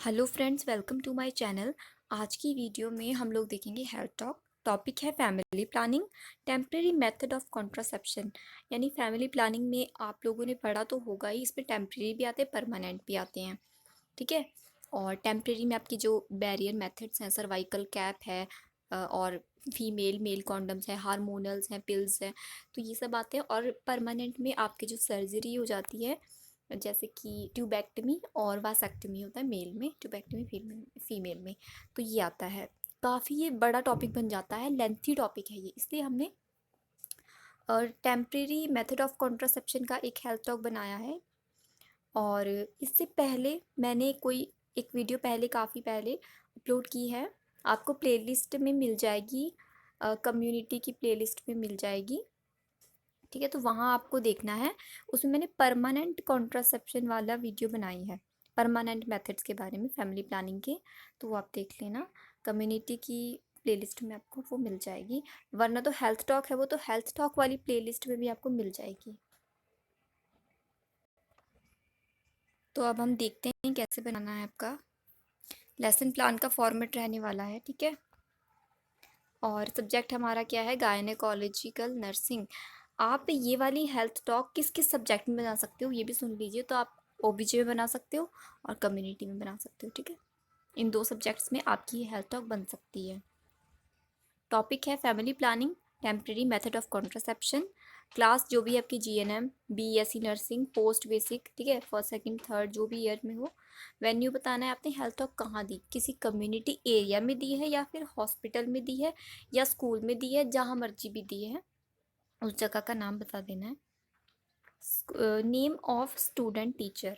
Hello friends, welcome to my channel. आज की video में हम लोग देखेंगे हेल्थ टॉक। टॉपिक है family planning, temporary method of contraception. यानी फैमिली प्लानिंग में आप लोगों ने पढ़ा तो होगा ही, इसमें टेम्परेरी भी आते हैं, परमानेंट भी आते हैं। ठीक है। और टेम्परेरी में आपकी जो बैरियर मेथड्स हैं, सर्वाइकल कैप है, और फीमेल मेल कॉन्डम्स हैं, हार्मोनल्स हैं, पिल्स हैं, तो ये सब आते हैं। और परमानेंट में आपकी जो सर्जरी हो जाती है, जैसे कि ट्यूबेक्टमी और वासेक्टमी होता है मेल में, ट्यूबेक्टमी फीमेल में, तो ये आता है। काफ़ी ये बड़ा टॉपिक बन जाता है, लेंथी टॉपिक है ये, इसलिए हमने और टेम्परेरी मेथड ऑफ कॉन्ट्रासेप्शन का एक हेल्थ टॉक बनाया है। और इससे पहले मैंने कोई एक वीडियो पहले, काफ़ी पहले अपलोड की है, आपको प्लेलिस्ट में मिल जाएगी, कम्युनिटी की प्लेलिस्ट में मिल जाएगी। ठीक है, तो वहाँ आपको देखना है। उसमें मैंने परमानेंट कॉन्ट्रासेप्शन वाला वीडियो बनाई है, परमानेंट मेथड्स के बारे में, फैमिली प्लानिंग के, तो वो आप देख लेना। कम्युनिटी की प्लेलिस्ट में आपको वो मिल जाएगी, वरना तो हेल्थ टॉक है, वो तो हेल्थ टॉक वाली प्लेलिस्ट में भी आपको मिल जाएगी। तो अब हम देखते हैं कैसे बनाना है आपका लेसन प्लान का फॉर्मेट रहने वाला है। ठीक है। और सब्जेक्ट हमारा क्या है, गायनेकोलॉजिकल नर्सिंग। आप ये वाली हेल्थ टॉक किस किस सब्जेक्ट में बना सकते हो ये भी सुन लीजिए। तो आप ओबीजे में बना सकते हो और कम्युनिटी में बना सकते हो। ठीक है, इन दो सब्जेक्ट्स में आपकी ये हेल्थ टॉक बन सकती है। टॉपिक है family planning, temporary method of contraception. Class जो भी आपकी GNM, BSc nursing, post basic, ठीक है, फर्स्ट सेकंड थर्ड जो भी ईयर में हो। वेन्यू बताना है आपने हेल्थ टॉक कहाँ दी, किसी कम्युनिटी एरिया में दी है या फिर हॉस्पिटल में दी है या स्कूल में दी है, जहाँ मर्जी भी दी है उस जगह का नाम बता देना है। नेम ऑफ स्टूडेंट टीचर,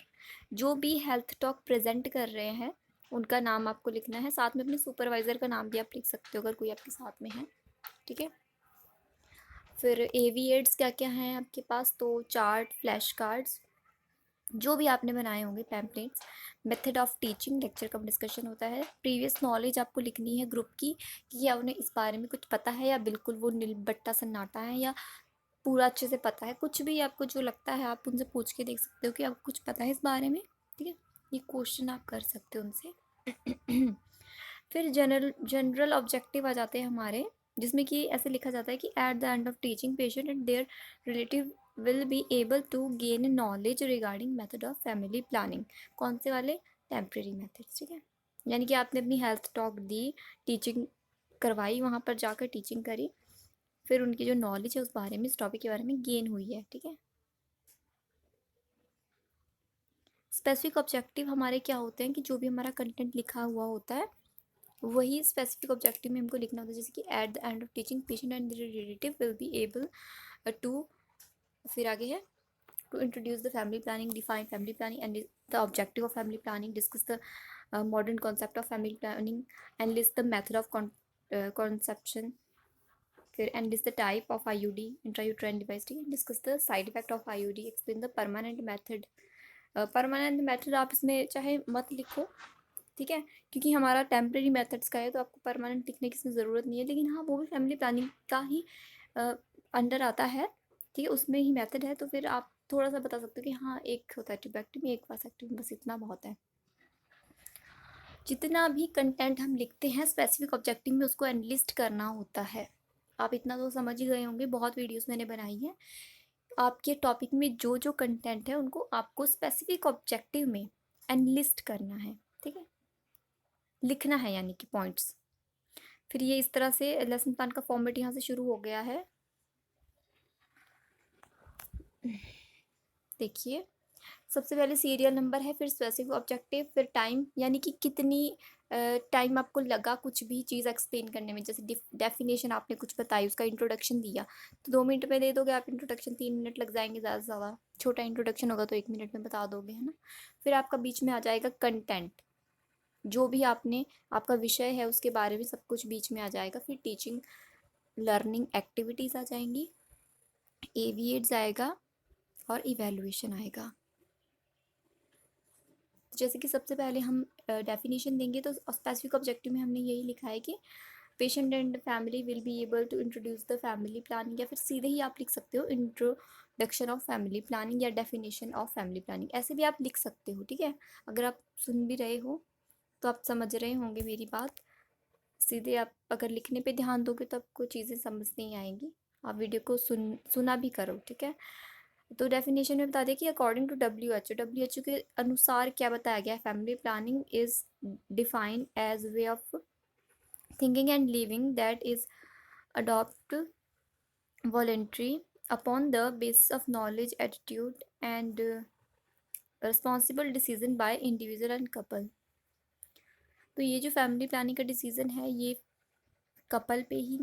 जो भी हेल्थ टॉक प्रेजेंट कर रहे हैं उनका नाम आपको लिखना है। साथ में अपने सुपरवाइज़र का नाम भी आप लिख सकते हो अगर कोई आपके साथ में है। ठीक है। फिर एविएट्स क्या क्या हैं आपके पास, तो चार्ट, फ्लैश कार्ड्स, जो भी आपने बनाए होंगे, pamphlets. Method of teaching, lecture का डिस्कशन होता है। प्रीवियस नॉलेज आपको लिखनी है ग्रुप की, कि क्या उन्हें इस बारे में कुछ पता है या बिल्कुल वो नीलबट्टा सन्नाटा है, या पूरा अच्छे से पता है। कुछ भी आपको जो लगता है आप उनसे पूछ के देख सकते हो कि आपको कुछ पता है इस बारे में। ठीक है, ये क्वेश्चन आप कर सकते हो उनसे। फिर जनरल ऑब्जेक्टिव आ जाते हैं हमारे, जिसमें कि ऐसे लिखा जाता है कि at the end of teaching patient and their relative will be able to gain knowledge regarding method of family planning. कौन से वाले, टेम्प्रेरी मेथड्स। ठीक है, यानी कि आपने अपनी हेल्थ टॉक दी, टीचिंग करवाई, वहाँ पर जाकर टीचिंग करी, फिर उनकी जो नॉलेज है उस बारे में, इस टॉपिक के बारे में गेन हुई है। ठीक है। स्पेसिफिक ऑब्जेक्टिव हमारे क्या होते हैं, कि जो भी हमारा कंटेंट लिखा हुआ होता है वही स्पेसिफिक ऑब्जेक्टिव में हमको लिखना होता है। जैसे कि at the end of teaching patient and relative will be able to, फिर आगे है, to introduce the family planning, define family planning and the objective of family planning, discuss the modern concept of family planning and list the method of conception. फिर and list the type of IUD, intrauterine device. ठीक है, discuss the side effect of IUD, explain the permanent method. Permanent method आप इसमें चाहे मत लिखो, ठीक है, क्योंकि हमारा टेम्प्रेरी मेथड्स का है, तो आपको परमानेंट लिखने की इसमें ज़रूरत नहीं है। लेकिन हाँ, वो भी फैमिली प्लानिंग का ही अंडर आता है। ठीक है, उसमें ही मेथड है, तो फिर आप थोड़ा सा बता सकते हो कि हाँ, एक होता है ट्यूबेक्टमी, एक वासेक्टमी, बस इतना बहुत है। जितना भी कंटेंट हम लिखते हैं स्पेसिफिक ऑब्जेक्टिव में, उसको एनलिस्ट करना होता है। आप इतना तो समझ ही गए होंगे, बहुत वीडियोस मैंने बनाई है। आपके टॉपिक में जो जो कंटेंट है उनको आपको स्पेसिफिक ऑब्जेक्टिव में एनलिस्ट करना है। ठीक है, लिखना है, यानी कि पॉइंट्स। फिर ये इस तरह से लेसन प्लान का फॉर्मेट यहाँ से शुरू हो गया है। देखिए, सबसे पहले सीरियल नंबर है, फिर स्पेसिफिक ऑब्जेक्टिव, फिर टाइम, यानी कि कितनी टाइम आपको लगा कुछ भी चीज़ एक्सप्लेन करने में। जैसे डेफिनेशन आपने कुछ बताई, उसका इंट्रोडक्शन दिया, तो 2 मिनट में दे दोगे आप इंट्रोडक्शन, 3 मिनट लग जाएंगे ज़्यादा से ज़्यादा। छोटा इंट्रोडक्शन होगा तो 1 मिनट में बता दोगे, है ना। फिर आपका बीच में आ जाएगा कंटेंट, जो भी आपने, आपका विषय है उसके बारे में सब कुछ बीच में आ जाएगा। फिर टीचिंग लर्निंग एक्टिविटीज़ आ जाएंगी, एविएट्स आएगा और इवैल्यूएशन आएगा। जैसे कि सबसे पहले हम डेफिनेशन देंगे, तो स्पेसिफिक ऑब्जेक्टिव में हमने यही लिखा है कि patient and family will be able to introduce the family planning, या फिर सीधे ही आप लिख सकते हो इंट्रोडक्शन ऑफ फैमिली प्लानिंग या डेफिनेशन ऑफ फैमिली प्लानिंग, ऐसे भी आप लिख सकते हो। ठीक है, अगर आप सुन भी रहे हो तो आप समझ रहे होंगे मेरी बात। सीधे आप अगर लिखने पे ध्यान दोगे तो आपको चीज़ें समझ नहीं आएंगी। आप वीडियो को सुना भी करो, ठीक है। तो डेफिनेशन में बता दें कि according to W H O के अनुसार क्या बताया गया है, family planning is defined as way of thinking and living that is adopt voluntary upon the basis of knowledge, attitude and responsible decision by individual and couple। तो ये जो family planning का डिसीजन है ये कपल पे ही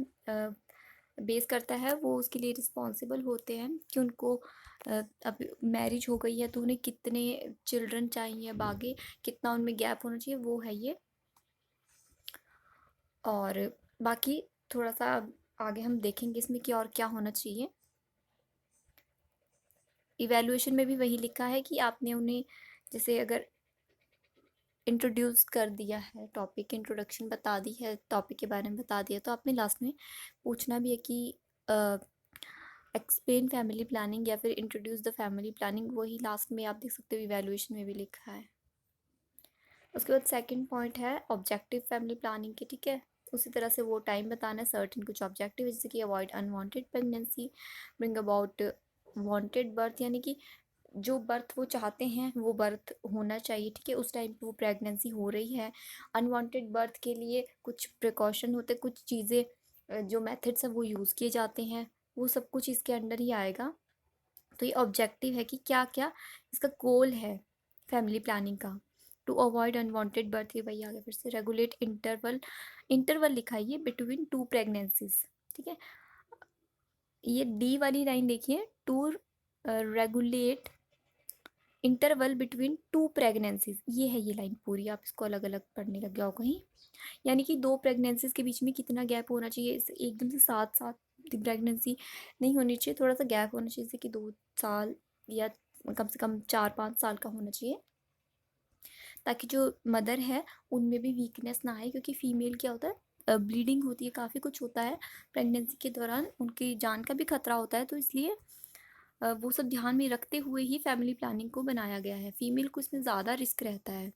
base करता है। वो उसके लिए रिस्पॉन्सिबल होते हैं कि उनको अब मैरिज हो गई है तो उन्हें कितने चिल्ड्रन चाहिए, अब आगे कितना उनमें गैप होना चाहिए, वो है ये। और बाकी थोड़ा सा आगे हम देखेंगे इसमें कि और क्या होना चाहिए। इवैल्यूएशन में भी वही लिखा है कि आपने उन्हें जैसे अगर इंट्रोड्यूस कर दिया है, टॉपिक इंट्रोडक्शन बता दी है, टॉपिक के बारे में बता दिया, तो आपने लास्ट में पूछना भी है कि एक्सप्लेन फैमिली प्लानिंग या फिर इंट्रोड्यूस द फैमिली प्लानिंग। वही लास्ट में आप देख सकते हो इवैल्यूएशन में भी लिखा है। उसके बाद सेकंड पॉइंट है ऑब्जेक्टिव फैमिली प्लानिंग के, ठीक है। उसी तरह से वो टाइम बताना है, सर्टेन कुछ ऑब्जेक्टिव जैसे कि avoid unwanted pregnancy, bring about wanted birth, यानी कि जो बर्थ वो चाहते हैं वो बर्थ होना चाहिए, ठीक है। उस टाइम पे वो प्रेगनेंसी हो रही है। अनवांटेड बर्थ के लिए कुछ प्रिकॉशन होते, कुछ चीज़ें जो मेथड्स हैं वो यूज़ किए जाते हैं, वो सब कुछ इसके अंडर ही आएगा। तो ये ऑब्जेक्टिव है कि क्या क्या इसका गोल है फैमिली प्लानिंग का। टू अवॉइड अनवांटेड बर्थ, ये वही आ गया फिर से। रेगुलेट इंटरवल, इंटरवल लिखाइए बिटवीन टू प्रेगनेंसीज, ठीक है। ये डी वाली लाइन देखिए, to regulate interval between two pregnancies, ये है ये लाइन पूरी। आप इसको अलग अलग पढ़ने लग जाओ कहीं, यानी कि दो प्रेगनेंसीज के बीच में कितना गैप होना चाहिए। एकदम से साथ साथ प्रेगनेंसी नहीं होनी चाहिए, थोड़ा सा गैप होना चाहिए, जैसे कि 2 साल या कम से कम 4-5 साल का होना चाहिए, ताकि जो मदर है उनमें भी वीकनेस ना आए। क्योंकि फीमेल क्या होता है, ब्लीडिंग होती है, काफ़ी कुछ होता है प्रेगनेंसी के दौरान, उनकी जान का भी खतरा होता है। तो इसलिए वो सब ध्यान में रखते हुए ही फैमिली प्लानिंग को बनाया गया है। फीमेल को इसमें ज़्यादा रिस्क रहता है,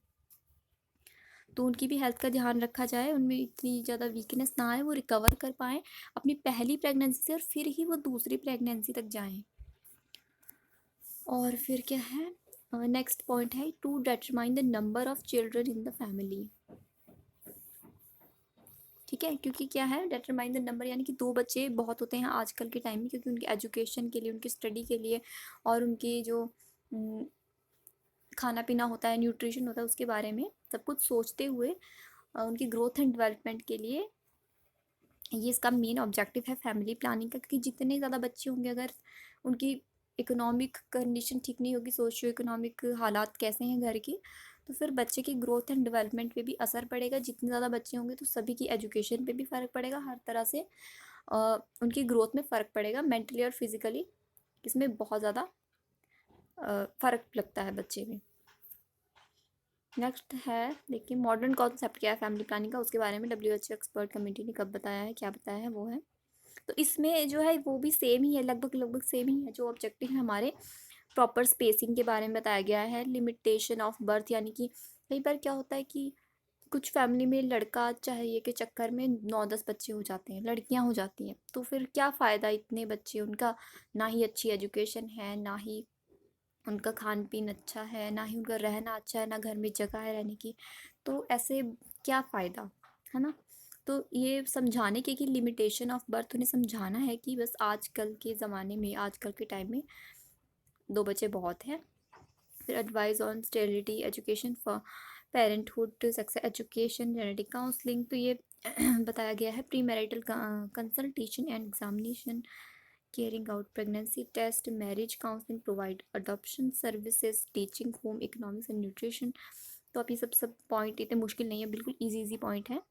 तो उनकी भी हेल्थ का ध्यान रखा जाए, उनमें इतनी ज़्यादा वीकनेस ना आए, वो रिकवर कर पाएँ अपनी पहली प्रेगनेंसी से और फिर ही वो दूसरी प्रेगनेंसी तक जाएं। और फिर क्या है, नेक्स्ट पॉइंट है to determine the number of children in the family, ठीक है। क्योंकि क्या है डिटरमाइन द नंबर, यानी कि 2 बच्चे बहुत होते हैं आजकल के टाइम में, क्योंकि उनकी एजुकेशन के लिए, उनकी स्टडी के लिए और उनकी जो खाना पीना होता है, न्यूट्रिशन होता है, उसके बारे में सब कुछ सोचते हुए उनकी ग्रोथ एंड डेवलपमेंट के लिए ये इसका मेन ऑब्जेक्टिव है फैमिली प्लानिंग का। क्योंकि जितने ज़्यादा बच्चे होंगे, अगर उनकी इकोनॉमिक कंडीशन ठीक नहीं होगी, सोशियो इकोनॉमिक हालात कैसे हैं घर की, तो फिर बच्चे की ग्रोथ एंड डेवलपमेंट पे भी असर पड़ेगा। जितने ज़्यादा बच्चे होंगे तो सभी की एजुकेशन पे भी फ़र्क पड़ेगा, हर तरह से उनकी ग्रोथ में फ़र्क पड़ेगा, मेंटली और फिज़िकली इसमें बहुत ज़्यादा फ़र्क लगता है बच्चे में। नेक्स्ट है देखिए मॉडर्न कॉन्सेप्ट क्या है फैमिली प्लानिंग का, उसके बारे में WHO एक्सपर्ट कमेटी ने कब बताया है, क्या बताया है, वो है। तो इसमें जो है वो भी सेम ही है, लगभग लगभग सेम ही है। जो ऑब्जेक्टिव है हमारे, प्रॉपर स्पेसिंग के बारे में बताया गया है, लिमिटेशन ऑफ बर्थ, यानी कि कई बार क्या होता है कि कुछ फैमिली में लड़का चाहिए के चक्कर में 9-10 बच्चे हो जाते हैं, लड़कियां हो जाती हैं, तो फिर क्या फ़ायदा इतने बच्चे, उनका ना ही अच्छी एजुकेशन है, ना ही उनका खान पीन अच्छा है, ना ही उनका रहना अच्छा है, ना घर में जगह है रहने की, तो ऐसे क्या फ़ायदा, है ना। तो ये समझाने के कि लिमिटेशन ऑफ बर्थ, उन्हें समझाना है कि बस आजकल के ज़माने में, आजकल के टाइम में 2 बच्चे बहुत हैं। फिर advice on sterility education for parenthood, sex education, genetic counselling, तो ये बताया गया है। Pre marital consultation and examination, carrying out pregnancy test, marriage counselling, provide adoption services, teaching home economics and nutrition. तो आप ये सब पॉइंट इतने मुश्किल नहीं है, बिल्कुल इजी पॉइंट है,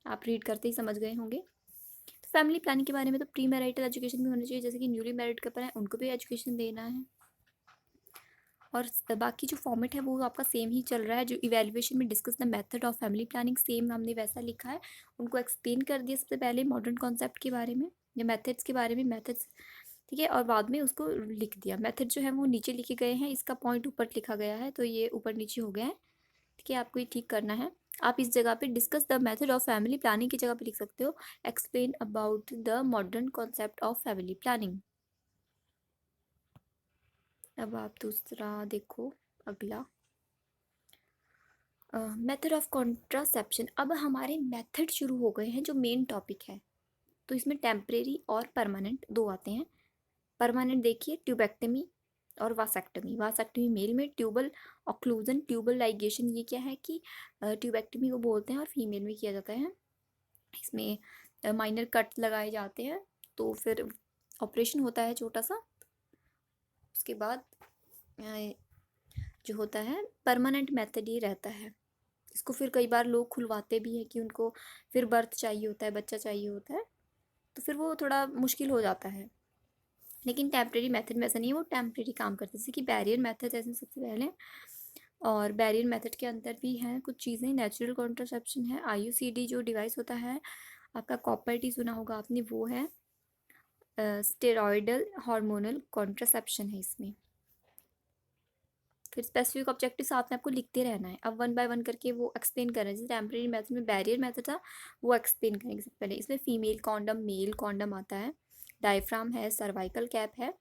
आप रीड करते ही समझ गए होंगे। तो फैमिली प्लानिंग के बारे में तो प्री मैरिटल एजुकेशन भी होनी चाहिए, जैसे कि न्यूली मैरिड कपल हैं उनको भी एजुकेशन देना है। और बाकी जो फॉर्मेट है वो आपका सेम ही चल रहा है, जो इवैल्यूएशन में discuss the method of family planning, same हमने वैसा लिखा है। उनको एक्सप्लेन कर दिया सबसे पहले मॉडर्न कॉन्सेप्ट के बारे में या मेथड्स के बारे में, मेथड्स, ठीक है। और बाद में उसको लिख दिया। मेथड जो है वो नीचे लिखे गए हैं, इसका पॉइंट ऊपर लिखा गया है, तो ये ऊपर नीचे हो गया है, ठीक है, आपको ये ठीक करना है। आप इस जगह पे discuss the method of family planning की जगह पे लिख सकते हो explain about the modern concept of family planning. अब आप दूसरा देखो, अगला मेथड ऑफ कॉन्ट्रासेप्शन। अब हमारे मेथड शुरू हो गए हैं जो मेन टॉपिक है। तो इसमें टेम्परेरी और परमानेंट दो आते हैं। परमानेंट देखिए ट्यूबेक्टमी और वासेक्टमी। वासेक्टमी मेल में, ट्यूबल ऑक्लूजन ट्यूबल लाइगेशन ये क्या है कि ट्यूबेक्टमी को बोलते हैं और फीमेल में किया जाता है। इसमें माइनर कट लगाए जाते हैं, तो फिर ऑपरेशन होता है छोटा सा। उसके बाद जो होता है परमानेंट मेथड ये रहता है। इसको फिर कई बार लोग खुलवाते भी हैं कि उनको फिर बर्थ चाहिए होता है, बच्चा चाहिए होता है, तो फिर वो थोड़ा मुश्किल हो जाता है। लेकिन टेम्प्रेरी मेथड में ऐसा नहीं है, वो टेम्प्रेरी काम करते हैं। जैसे कि बैरियर मेथड है सबसे पहले, और बैरियर मेथड के अंदर भी हैं कुछ चीज़ें। नेचुरल कॉन्ट्रासेप्शन है, IUCD जो डिवाइस होता है आपका, कॉपर टी सुना होगा आपने, वो है। स्टेरॉयडल हार्मोनल कॉन्ट्रासेप्शन है इसमें। फिर स्पेसिफिक ऑब्जेक्टिव साथ में आपको लिखते रहना है। अब वन बाय वन करके वो एक्सप्लेन कर रहे हैं। जैसे टेम्परेरी मेथड में बैरियर मेथड था, वो एक्सप्लेन करेंगे सबसे पहले। इसमें फीमेल कॉन्डम, मेल कॉन्डम आता है, डायफ्राम है, सर्वाइकल कैप है।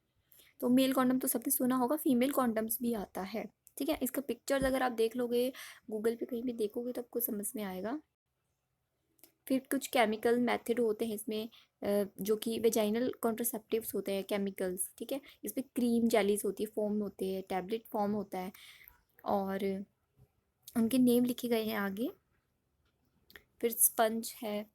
तो मेल कॉन्डम तो सबने सुना होगा, फीमेल कॉन्डम्स भी आता है। ठीक है, इसका पिक्चर्स अगर आप देख लोगे गूगल पे कहीं भी देखोगे तो आपको समझ में आएगा। फिर कुछ केमिकल मेथड होते हैं इसमें, जो कि वेजाइनल कॉन्ट्रासेप्टिव्स होते हैं केमिकल्स। ठीक है, इसमें क्रीम जेलीज होती है, फोम होते हैं, टैबलेट फॉर्म होता है, और उनके नेम लिखे गए हैं आगे। फिर स्पंज है,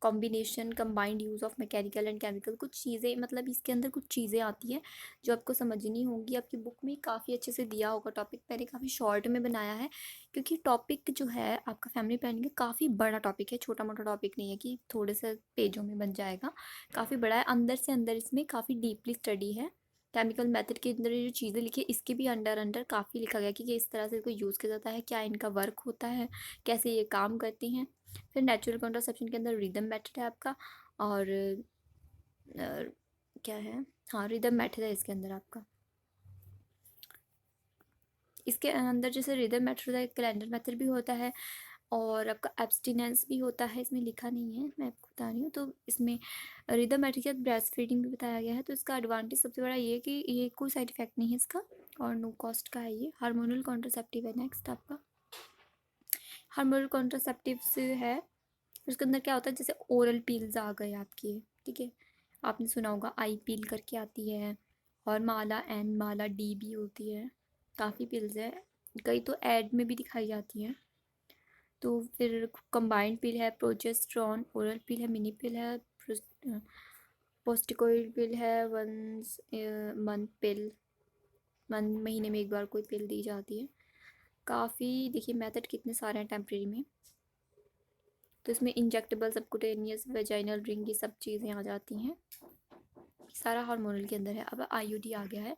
combination combined use of mechanical and chemical. कुछ चीज़ें, मतलब इसके अंदर कुछ चीज़ें आती हैं जो आपको समझनी होंगी। आपकी बुक में काफ़ी अच्छे से दिया होगा टॉपिक, मैंने काफ़ी शॉर्ट में बनाया है क्योंकि टॉपिक जो है आपका फैमिली प्लानिंग का काफ़ी बड़ा टॉपिक है, छोटा मोटा टॉपिक नहीं है कि थोड़े से पेजों में बन जाएगा। काफ़ी बड़ा है, अंदर से अंदर इसमें काफ़ी डीपली स्टडी है। केमिकल मेथड के अंदर जो चीज़ें लिखी है इसके भी अंडर अंडर काफ़ी लिखा गया कि ये इस तरह से इसको यूज़ किया जाता है, क्या इनका वर्क होता है, कैसे ये काम करती हैं। फिर नेचुरल कॉन्ट्रासेप्शन के अंदर रिदम मेथड है आपका, और क्या है, हाँ रिदम मेथड है इसके अंदर आपका। इसके अंदर जैसे रिदम मेथड होता है, कैलेंडर मेथड भी होता है, और आपका एब्सटिनेंस भी होता है। इसमें लिखा नहीं है, मैं आपको बता रही हूँ। तो इसमें रिदम मेथड के साथ ब्रेस्ट फीडिंग भी बताया गया है। तो इसका एडवांटेज सबसे बड़ा ये है कि ये कोई साइड इफेक्ट नहीं है इसका, और नो कॉस्ट का है ये। हार्मोनल कॉन्ट्रासेप्टिव है नेक्स्ट आपका। हार्मोनल कॉन्ट्रासेप्टिव्स है, उसके अंदर क्या होता है, जैसे ओरल पील्स आ गए आपके। ठीक है, आपने सुना होगा आई पील करके आती है, और माला एन, माला डी भी होती है। काफ़ी पिल्स है, कई तो ऐड में भी दिखाई जाती हैं। तो फिर कंबाइंड पिल है, प्रोजेस्ट्रॉन ओरल पिल है, मिनी पिल है, पोस्टिकोइड पिल है, वंस मंथ पिल, महीने में एक बार कोई पिल दी जाती है। काफ़ी देखिए मेथड कितने सारे हैं टेम्प्रेरी में। तो इसमें इंजेक्टेबल, सबकुटेनियस, वेजाइनल रिंग, ये सब चीज़ें आ जाती हैं। सारा हार्मोनल के अंदर है। अब IUD आ गया है,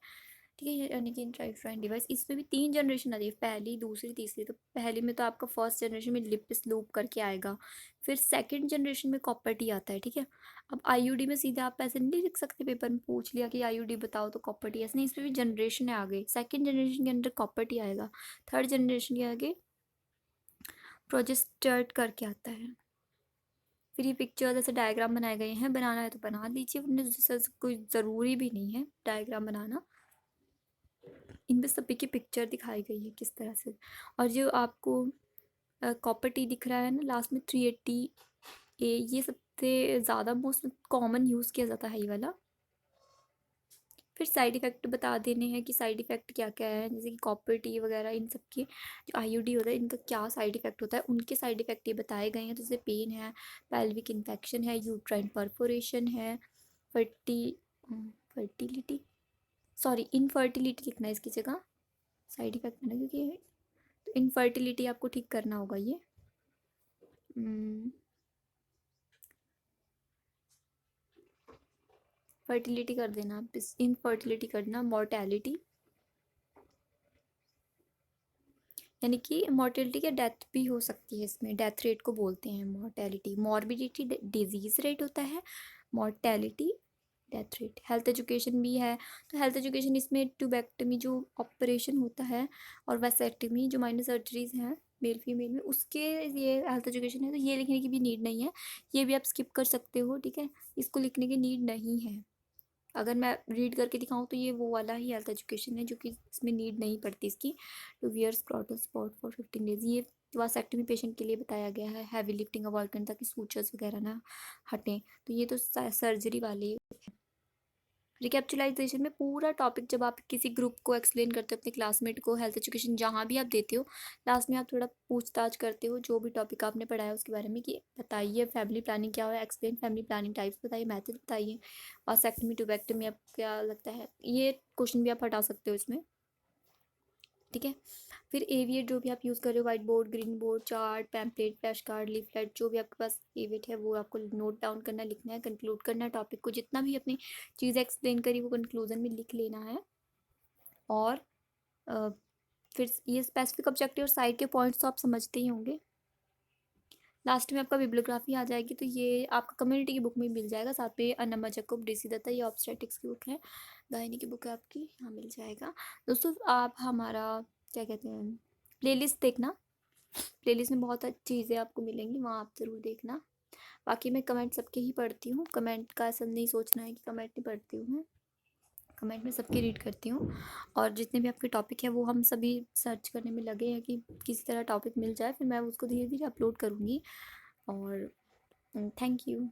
ठीक है, यानी कि इंट्रायूट्राइन डिवाइस। इसमें भी 3 जनरेशन आती है, पहली, दूसरी, तीसरी। तो पहली में तो आपका फर्स्ट जनरेशन में लिप्स लूप करके आएगा, फिर सेकंड जनरेशन में कॉपर टी आता है। ठीक है, अब IUD में सीधे आप ऐसे नहीं लिख सकते, पेपर में पूछ लिया कि IUD बताओ तो कॉपर टी, ऐसे नहीं। इसमें भी जनरेशन है आगे, सेकेंड जनरेशन के अंदर कॉपर टी आएगा, थर्ड जनरेशन के आगे प्रोजेस्टर्ड करके आता है। फिर ये पिक्चर जैसे डायग्राम बनाए गए हैं, बनाना है तो बना लीजिए, वरना जैसे कोई ज़रूरी भी नहीं है डायग्राम बनाना। इनमें सभी की पिक्चर दिखाई गई है किस तरह से। और जो आपको कॉपर टी दिख रहा है ना लास्ट में 380A, ये सबसे ज़्यादा मोस्ट कॉमन यूज़ किया जाता है ये वाला। फिर साइड इफ़ेक्ट बता देने हैं कि साइड इफ़ेक्ट क्या क्या है, जैसे कि कॉपर टी वगैरह इन सब के जो IUD होता है इनका क्या साइड इफ़ेक्ट होता है, उनके साइड इफ़ेक्ट ये बताए गए हैं। तो जैसे पेन है, पेल्विक इन्फेक्शन है, यूट्राइन परफोरेशन है, फर्टी फर्टिलिटी, सॉरी इनफर्टिलिटी लिखना है इसकी जगह, साइड इफ़ेक्ट ना, क्योंकि तो इनफर्टिलिटी आपको ठीक करना होगा ये। फर्टिलिटी कर देना आप, इनफर्टिलिटी कर देना, मॉर्टेलिटी, यानी कि मॉर्टेलिटी या डेथ भी हो सकती है इसमें, डेथ रेट को बोलते हैं मॉर्टेलिटी। मॉर्बिडिटी डिजीज रेट होता है, mortality death rate. Health education भी है, तो हेल्थ एजुकेशन इसमें ट्यूबेक्टमी जो ऑपरेशन होता है और वैसेक्टमी जो माइनर सर्जरीज हैं मेल फीमेल में, उसके ये हेल्थ एजुकेशन है, तो ये लिखने की भी नीड नहीं है, ये भी आप स्किप कर सकते हो, ठीक है, इसको लिखने की नीड नहीं है। अगर मैं रीड करके दिखाऊं तो ये वो वाला ही हेल्थ एजुकेशन है जो कि इसमें नीड नहीं पड़ती इसकी। To wear scrotal support for 15 days, ये वासेक्टमी पेशेंट के लिए बताया गया है, हैवी लिफ्टिंग अवॉइड करना ताकि सूचर्स वगैरह ना हटें, तो ये तो सर्जरी वाली। रिकैप्चुलाइजेशन में पूरा टॉपिक जब आप किसी ग्रुप को एक्सप्लेन करते हो, अपने क्लासमेट को, हेल्थ एजुकेशन जहाँ भी आप देते हो, लास्ट में आप थोड़ा पूछताछ करते हो जो भी टॉपिक आपने पढ़ा है उसके बारे में, कि बताइए फैमिली प्लानिंग क्या है, एक्सप्लेन फैमिली प्लानिंग टाइप्स बताइए, मैथड बताइए, वासेक्टमी ट्यूबेक्टमी आप क्या लगता है, ये क्वेश्चन भी आप हटा सकते हो इसमें, ठीक है। फिर एविएट जो भी आप यूज़ कर रहे हो, white board, green board, chart, pamphlet, flash card, leaflet, जो भी आपके पास एविएट है वो आपको नोट डाउन करना, लिखना है, कंक्लूड करना है टॉपिक को, जितना भी अपनी चीज़ एक्सप्लेन करी वो कंक्लूजन में लिख लेना है। और फिर ये स्पेसिफिक ऑब्जेक्टिव और साइड के पॉइंट्स तो आप समझते ही होंगे। लास्ट में आपका बिब्लियोग्राफी आ जाएगी, तो ये आपका कम्युनिटी की बुक में मिल जाएगा, साथ में अन्नमा जैकब डीसी दत्ता, ये ऑब्स्टेटिक्स की बुक है, गायनी की बुक है आपकी, यहाँ मिल जाएगा। दोस्तों आप हमारा क्या कहते हैं प्लेलिस्ट देखना, प्लेलिस्ट में बहुत अच्छी चीज़ें आपको मिलेंगी, वहाँ आप ज़रूर देखना। बाकी मैं कमेंट सबके ही पढ़ती हूँ, कमेंट का ऐसा नहीं सोचना है कि कमेंट नहीं पढ़ती हूँ मैं, कमेंट में सबकी रीड करती हूँ। और जितने भी आपके टॉपिक है वो हम सभी सर्च करने में लगे हैं कि किसी तरह टॉपिक मिल जाए, फिर मैं उसको धीरे धीरे अपलोड करूँगी। और थैंक यू।